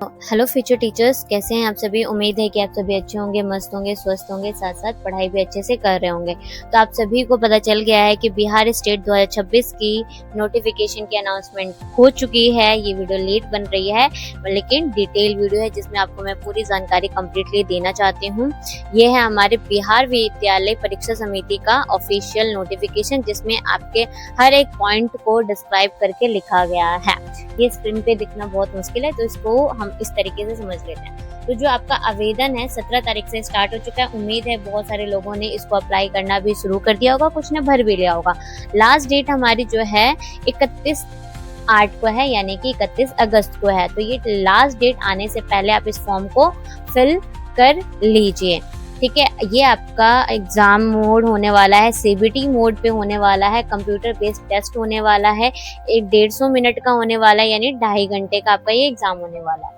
Hello future teachers, कैसे हैं आप सभी। उम्मीद है कि आप सभी अच्छे होंगे, मस्त होंगे, स्वस्थ होंगे, साथ साथ पढ़ाई भी अच्छे से कर रहे होंगे। तो आप सभी को पता चल गया है कि बिहार स्टेट 2026 की नोटिफिकेशन की अनाउंसमेंट हो चुकी है। ये वीडियो लेट बन रही है लेकिन डिटेल वीडियो है जिसमें आपको मैं पूरी जानकारी कंप्लीटली देना चाहती हूँ। ये है हमारे बिहार विद्यालय परीक्षा समिति का ऑफिशियल नोटिफिकेशन, जिसमें आपके हर एक पॉइंट को डिस्क्राइब करके लिखा गया है। ये स्क्रीन पे दिखना बहुत मुश्किल है, तो इसको हम इस तरीके से समझ लेते हैं। तो जो आपका आवेदन है 17 तारीख से स्टार्ट हो चुका है। उम्मीद है बहुत सारे लोगों ने इसको अप्लाई करना भी शुरू कर दिया होगा, कुछ ने भर भी लिया होगा। लास्ट डेट हमारी जो है 31/8 को है, यानी कि 31 अगस्त को है। तो ये लास्ट डेट आने से पहले आप इस फॉर्म को फिल कर लीजिए, ठीक है। ये आपका एग्जाम मोड होने वाला है, सीबीटी मोड पे होने वाला है, कंप्यूटर बेस्ड टेस्ट होने वाला है, 150 मिनट का होने वाला है, यानी 2.5 घंटे का आपका ये एग्जाम होने वाला है,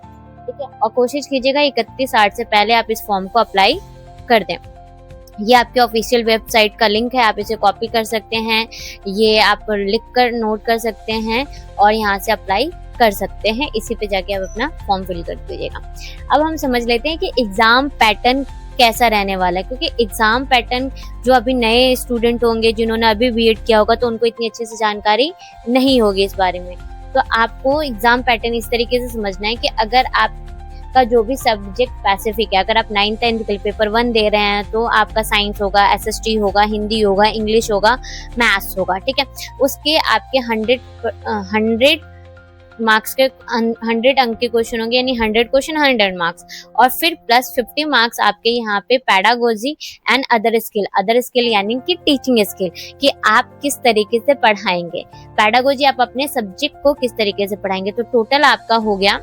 ठीक है। और कोशिश कीजिएगा 31/8 से पहले आप इस फॉर्म को अप्लाई कर दें। ये आपके ऑफिशियल वेबसाइट का लिंक है, आप इसे कॉपी कर सकते हैं, ये आप लिख कर नोट कर सकते हैं और यहाँ से अप्लाई कर सकते हैं। इसी पे जाके आप अपना फॉर्म फिल कर दीजिएगा। अब हम समझ लेते हैं कि एग्जाम पैटर्न कैसा रहने वाला है, क्योंकि एग्जाम पैटर्न जो अभी नए स्टूडेंट होंगे, जिन्होंने अभी बीएड किया होगा, तो उनको इतनी अच्छे से जानकारी नहीं होगी इस बारे में। तो आपको एग्जाम पैटर्न इस तरीके से समझना है कि अगर आपका जो भी सब्जेक्ट स्पेसिफिक है, अगर आप 9th 10th के पेपर 1 दे रहे हैं तो आपका साइंस होगा, एसएसटी होगा, हिंदी होगा, इंग्लिश होगा, मैथ्स होगा, ठीक है। उसके आपके 100 मार्क्स के 100 अंक के क्वेश्चन होंगे, यानी 100 क्वेश्चन 100 मार्क्स, और फिर प्लस 50 मार्क्स आपके यहाँ पे पैडागोजी एंड अदर स्किल यानी कि टीचिंग स्किल, कि आप किस तरीके से पढ़ाएंगे। पैडागोजी आप अपने सब्जेक्ट को किस तरीके से पढ़ाएंगे। तो टोटल आपका हो गया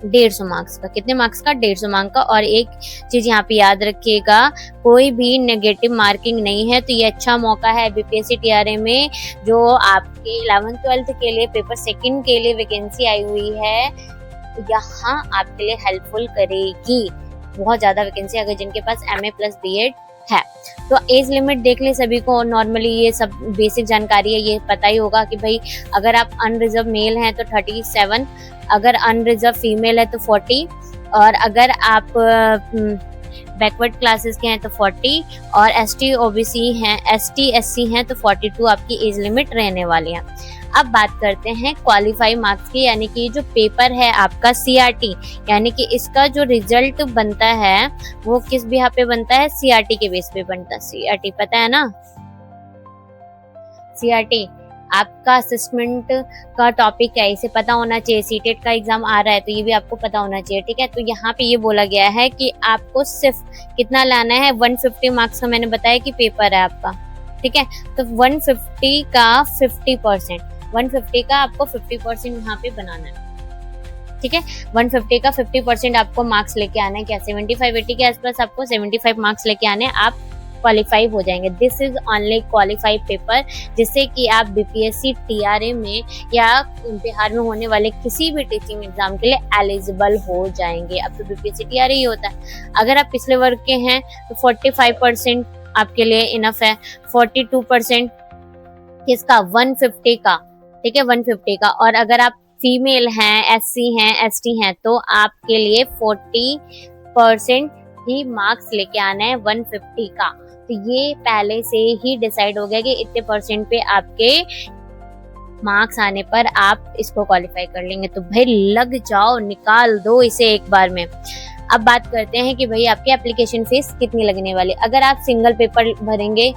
150 मार्क्स का। कितने मार्क्स का? 150 मार्क्स का। और एक चीज यहाँ पे याद रखिएगा, कोई भी नेगेटिव मार्किंग नहीं है। तो ये अच्छा मौका है बीपीएससी टीआरए में, जो आपके 11th 12th के लिए पेपर 2 के लिए वैकेंसी आई हुई है, यहाँ आपके लिए हेल्पफुल करेगी। बहुत ज्यादा वैकेंसी अगर जिनके पास MA प्लस बीएड है। तो एज लिमिट देख ले सभी को, नॉर्मली ये सब बेसिक जानकारी है, ये पता ही होगा कि भाई अगर आप अनरिजर्व मेल हैं तो 37, अगर अनरिजर्व फीमेल है तो 40, और अगर आप बैकवर्ड क्लासेस के हैं तो 40, और ST OBC हैं, ST SC हैं तो 42 आपकी एज लिमिट रहने वाली है। अब बात करते हैं क्वालिफाई मार्क्स की, यानी कि जो पेपर है आपका CRT, यानी कि इसका जो रिजल्ट बनता है वो किस बिहा पे बनता है? CRT के बेस पे बनता है। CRT पता है ना? CRT आपका असेसमेंट का टॉपिक है, इसे पता होना चाहिए। सीटेट का एग्जाम आ रहा है तो ये भी आपको पता होना चाहिए, ठीक है। तो यहाँ पे ये बोला गया है कि आपको सिर्फ कितना लाना है, 150 मार्क्स का मैंने बताया कि पेपर है आपका, ठीक है। तो 150 का 50%, 150 का आपको 50% यहाँ पे बनाना है, ठीक है। 150 का 50% आपको मार्क्स लेके आना है। क्या 75-80 के आसपास आपको 75 मार्क्स लेके आने, आप क्वालिफाई हो जाएंगे। This is only qualified paper, जिससे कि आप बीपीएससी टीआरए में या बिहार में होने वाले किसी भी टीचिंग एग्जाम के लिए एलिजिबल हो जाएंगे। अब तो बीपीएससी टीआरए ही होता है। अगर आप पिछले वर्ग के हैं तो 45% आपके लिए इनफ है। 42% किसका? 150 का, ठीक है, 150 का। और अगर आप फीमेल हैं, SC हैं, ST हैं, तो आपके लिए 40% ही मार्क्स लेके आना है 150 का। तो ये पहले से ही डिसाइड हो गया कि इतने परसेंट पे आपके मार्क्स आने पर आप इसको क्वालिफाई कर लेंगे। तो भाई लग जाओ, निकाल दो इसे एक बार में। अब बात करते हैं कि भाई आपकी एप्लीकेशन फीस कितनी लगने वाली। अगर आप सिंगल पेपर भरेंगे,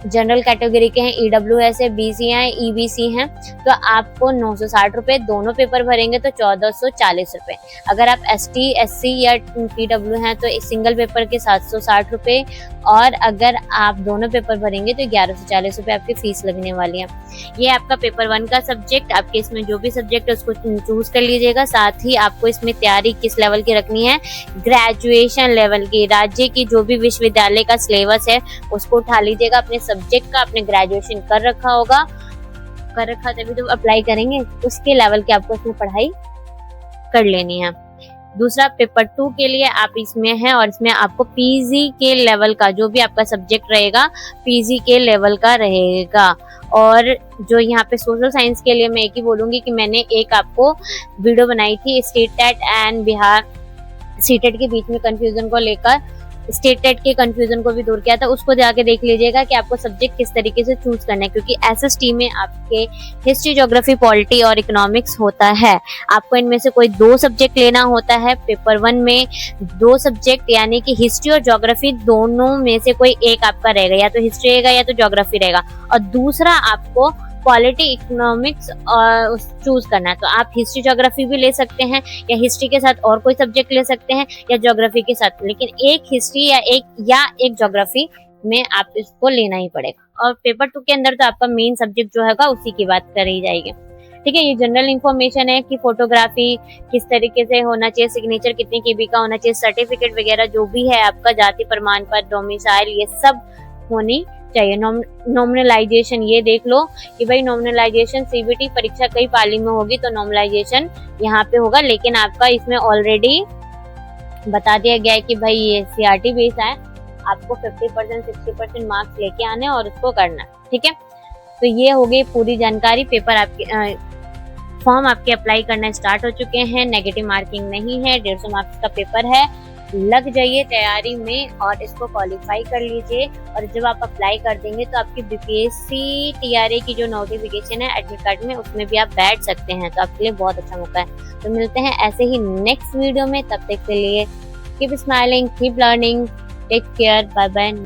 जनरल कैटेगरी के हैं, EWS है, BC हैं, EBC हैं, तो आपको 960 रुपए। दोनों पेपर भरेंगे तो 1440 रुपए। अगर आप ST SC या PW हैं तो सिंगल पेपर के 760 रुपए, और अगर आप दोनों पेपर भरेंगे तो 1140 रुपए आपकी फीस लगने वाली है। ये आपका पेपर 1 का सब्जेक्ट। आपके इसमें जो भी सब्जेक्ट है उसको चूज कर लीजिएगा। साथ ही आपको इसमें तैयारी किस लेवल की रखनी है? ग्रेजुएशन लेवल की। राज्य की जो भी विश्वविद्यालय का सिलेबस है उसको उठा लीजिएगा। अपने सब्जेक्ट का आपने ग्रेजुएशन कर रखा होगा, कर रखा तभी तो अप्लाई करेंगे, उसके लेवल की आपको इसमें पढ़ाई कर लेनी है। दूसरा पेपर 2 के लिए आप इसमें हैं, और इसमें आपको पीजी के लेवल का जो भी आपका सब्जेक्ट रहेगा, पीजी के लेवल का रहेगा। और जो यहाँ पे सोशल साइंस के लिए मैं एक ही बोलूंगी कि मैंने एक आपको वीडियो बनाई थी state TET and Bihar CTET के बीच में कंफ्यूजन को लेकर, स्टेट टेट के कंफ्यूजन को भी दूर किया था, उसको जाके देख लीजिएगा कि आपको सब्जेक्ट किस तरीके से चूज करना है, क्योंकि एसएसटी में आपके हिस्ट्री, ज्योग्राफी, पॉलिटी और इकोनॉमिक्स होता है। आपको इनमें से कोई 2 सब्जेक्ट लेना होता है। पेपर 1 में 2 सब्जेक्ट यानी कि हिस्ट्री और ज्योग्राफी दोनों में से कोई एक आपका रहेगा, या तो हिस्ट्री रहेगा या तो ज्योग्राफी रहेगा, और दूसरा आपको पॉलिटी, इकोनॉमिक्स चूज करना है। तो आप हिस्ट्री, ज्योग्राफी भी ले सकते हैं, या हिस्ट्री के साथ और कोई सब्जेक्ट ले सकते हैं, या ज्योग्राफी के साथ, लेकिन एक हिस्ट्री या एक ज्योग्राफी में आप इसको लेना ही पड़ेगा। और पेपर 2 के अंदर तो आपका मेन सब्जेक्ट जो है उसी की बात करी जाएगी। ठीक है, ये जनरल इंफॉर्मेशन है कि फोटोग्राफी किस तरीके से होना चाहिए, सिग्नेचर कितने केबी का होना चाहिए, सर्टिफिकेट वगैरह जो भी है आपका, जाति प्रमाण पत्र, डोमिसाइल, ये सब होनी चाहिए। नॉमिनलाइजेशन ये देख लो कि भाई नॉमिनलाइजेशन सीबीटी परीक्षा कई पाली में होगी तो नॉमिनलाइजेशन यहाँ पे होगा, लेकिन आपका इसमें ऑलरेडी बता दिया गया है कि भाई ये सीआरटी बेस है, आपको 50% 60% मार्क्स लेके आने और उसको करना। ठीक है, तो ये हो गई पूरी जानकारी। पेपर आपके फॉर्म आपके अप्लाई करना स्टार्ट हो चुके हैं, नेगेटिव मार्किंग नहीं है, 150 मार्क्स का पेपर है। लग जाइए तैयारी में और इसको क्वालिफाई कर लीजिए, और जब आप अप्लाई कर देंगे तो आपकी बीपीएससी टीआरए की जो नोटिफिकेशन है एडमिट कार्ड में, उसमें भी आप बैठ सकते हैं, तो आपके लिए बहुत अच्छा मौका है। तो मिलते हैं ऐसे ही नेक्स्ट वीडियो में, तब तक के लिए keep smiling, keep learning, take care, bye bye.